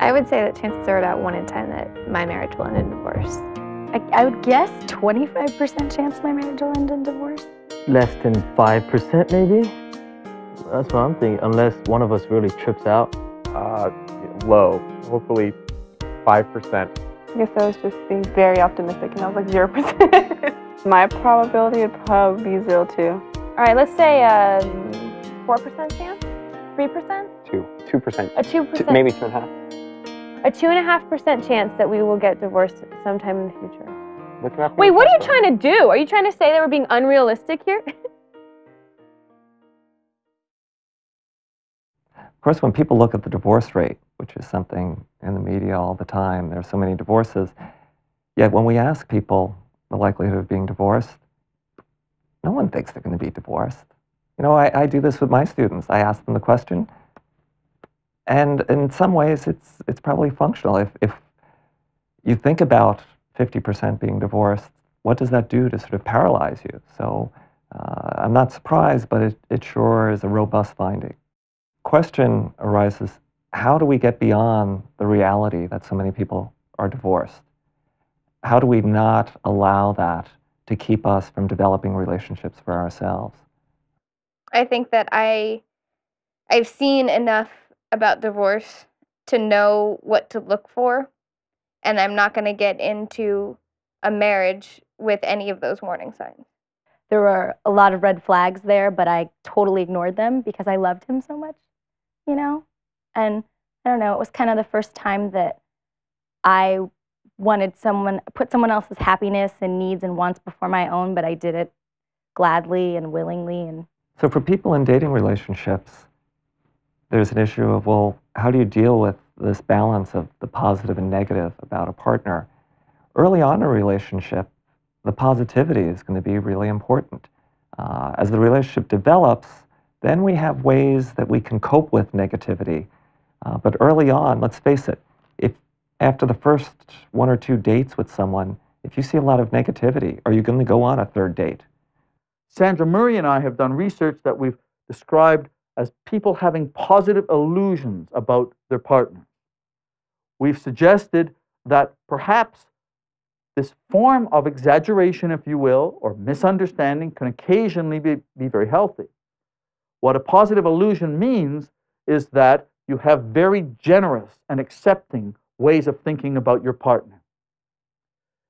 I would say that chances are about 1 in 10 that my marriage will end in divorce. I would guess 25% chance my marriage will end in divorce. Less than 5% maybe? That's what I'm thinking, unless one of us really trips out. Low, hopefully 5%. I guess I was just being very optimistic and I was like 0%. My probability would probably be 0 too. All right, let's say 4% chance? 3%? 2%. A 2%. Maybe 2.5. A 2.5% chance that we will get divorced sometime in the future. Wait, what are you trying to do? Are you trying to say that we're being unrealistic here? Of course, when people look at the divorce rate, which is something in the media all the time, there are so many divorces, yet when we ask people the likelihood of being divorced, no one thinks they're going to be divorced. You know, I do this with my students. I ask them the question, and in some ways, it's probably functional. If you think about 50% being divorced, what does that do to sort of paralyze you? So I'm not surprised, but it sure is a robust finding. Question arises, how do we get beyond the reality that so many people are divorced? How do we not allow that to keep us from developing relationships for ourselves? I think that I've seen enough about divorce to know what to look for, and I'm not going to get into a marriage with any of those warning signs. There were a lot of red flags there, but I totally ignored them because I loved him so much, you know? And I don't know, it was kind of the first time that I wanted put someone else's happiness and needs and wants before my own, but I did it gladly and willingly. And so for people in dating relationships, there's an issue of, well, how do you deal with this balance of the positive and negative about a partner? Early on in a relationship, the positivity is going to be really important. As the relationship develops, then we have ways that we can cope with negativity. But early on, let's face it, if after the first 1 or 2 dates with someone, if you see a lot of negativity, are you going to go on a 3rd date? Sandra Murray and I have done research that we've described as people having positive illusions about their partner. We've suggested that perhaps this form of exaggeration, if you will, or misunderstanding can occasionally be very healthy. What a positive illusion means is that you have very generous and accepting ways of thinking about your partner.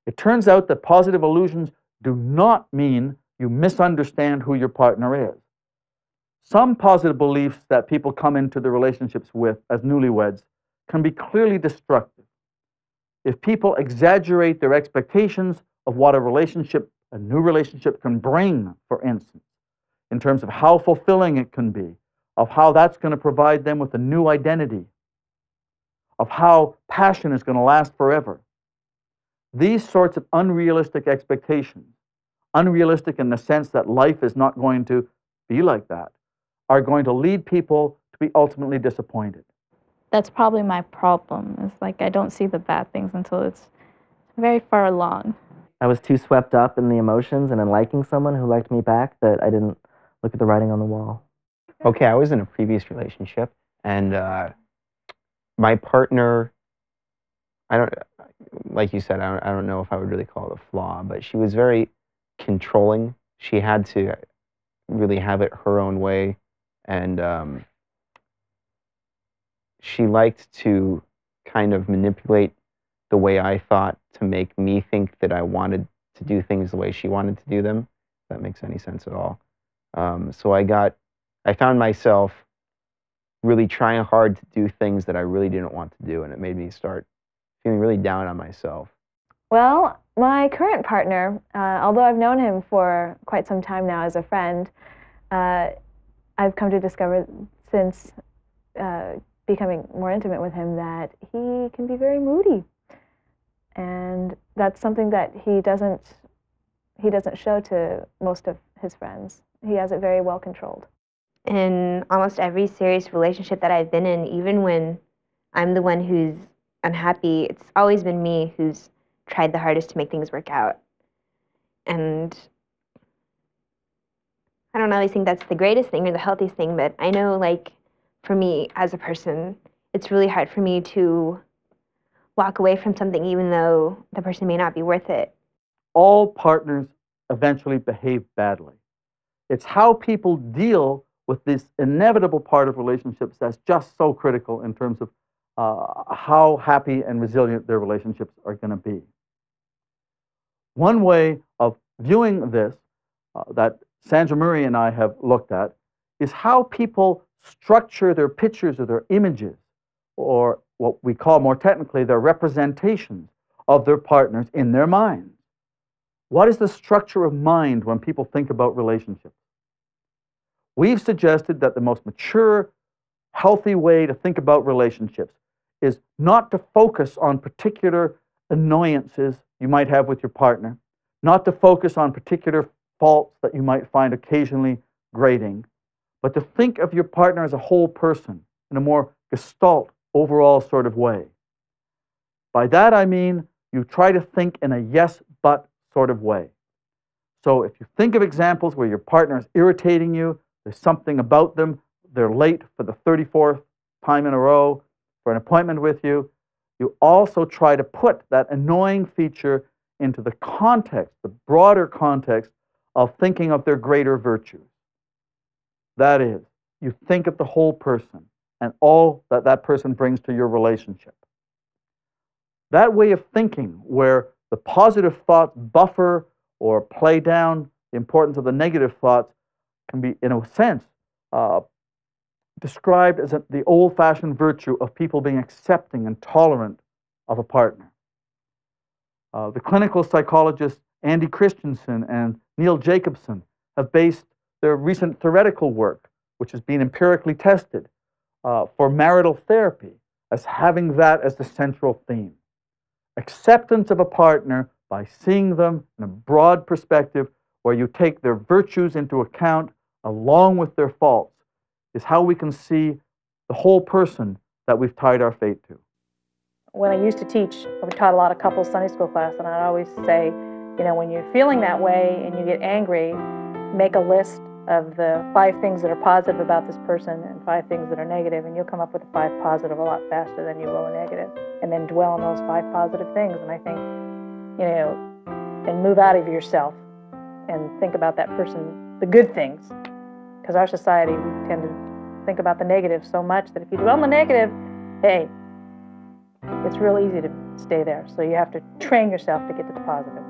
It turns out that positive illusions do not mean you misunderstand who your partner is. Some positive beliefs that people come into the relationships with as newlyweds can be clearly destructive. If people exaggerate their expectations of what a new relationship can bring, for instance, in terms of how fulfilling it can be, of how that's going to provide them with a new identity, of how passion is going to last forever. These sorts of unrealistic expectations, unrealistic in the sense that life is not going to be like that, are going to lead people to be ultimately disappointed. That's probably my problem. It's like I don't see the bad things until it's very far along. I was too swept up in the emotions and in liking someone who liked me back that I didn't look at the writing on the wall. Okay, I was in a previous relationship, and my partner, like you said, I don't know if I would really call it a flaw, but she was very controlling. She had to really have it her own way, and she liked to kind of manipulate the way I thought to make me think that I wanted to do things the way she wanted to do them, if that makes any sense at all. So I found myself really trying hard to do things that I really didn't want to do, and it made me start feeling really down on myself. Well, my current partner, although I've known him for quite some time now as a friend, I've come to discover since becoming more intimate with him that he can be very moody. And that's something that he doesn't show to most of his friends. He has it very well controlled. In almost every serious relationship that I've been in, even when I'm the one who's unhappy, it's always been me who's tried the hardest to make things work out. And I don't always think that's the greatest thing or the healthiest thing, but I know, like, for me as a person, it's really hard for me to walk away from something even though the person may not be worth it. All partners eventually behave badly. It's how people deal with this inevitable part of relationships that's just so critical in terms of how happy and resilient their relationships are going to be. One way of viewing this that Sandra Murray and I have looked at is how people structure their pictures or their images, or what we call more technically their representations of their partners in their minds. What is the structure of mind when people think about relationships? We've suggested that the most mature, healthy way to think about relationships is not to focus on particular annoyances you might have with your partner, not to focus on particular faults that you might find occasionally grating, but to think of your partner as a whole person in a more gestalt, overall sort of way. By that I mean you try to think in a yes, but sort of way. So if you think of examples where your partner is irritating you, there's something about them, they're late for the 34th time in a row for an appointment with you, you also try to put that annoying feature into the context, the broader context of thinking of their greater virtues. That is, you think of the whole person and all that that person brings to your relationship. That way of thinking, where the positive thoughts buffer or play down the importance of the negative thoughts, can be, in a sense, described as the old-fashioned virtue of people being accepting and tolerant of a partner. The clinical psychologists Andy Christensen and Neil Jacobson have based their recent theoretical work, which has been empirically tested, for marital therapy, as having that as the central theme. Acceptance of a partner by seeing them in a broad perspective where you take their virtues into account along with their faults is how we can see the whole person that we've tied our fate to. When I used to teach, I taught a lot of couples Sunday school class, and I'd always say, you know, when you're feeling that way and you get angry, make a list of the 5 things that are positive about this person and 5 things that are negative, and you'll come up with the 5 positive a lot faster than you will a negative. And then dwell on those 5 positive things. And I think, you know, and move out of yourself and think about that person, the good things. Because our society, we tend to think about the negative so much that if you dwell on the negative, hey, it's real easy to stay there. So you have to train yourself to get to the positive.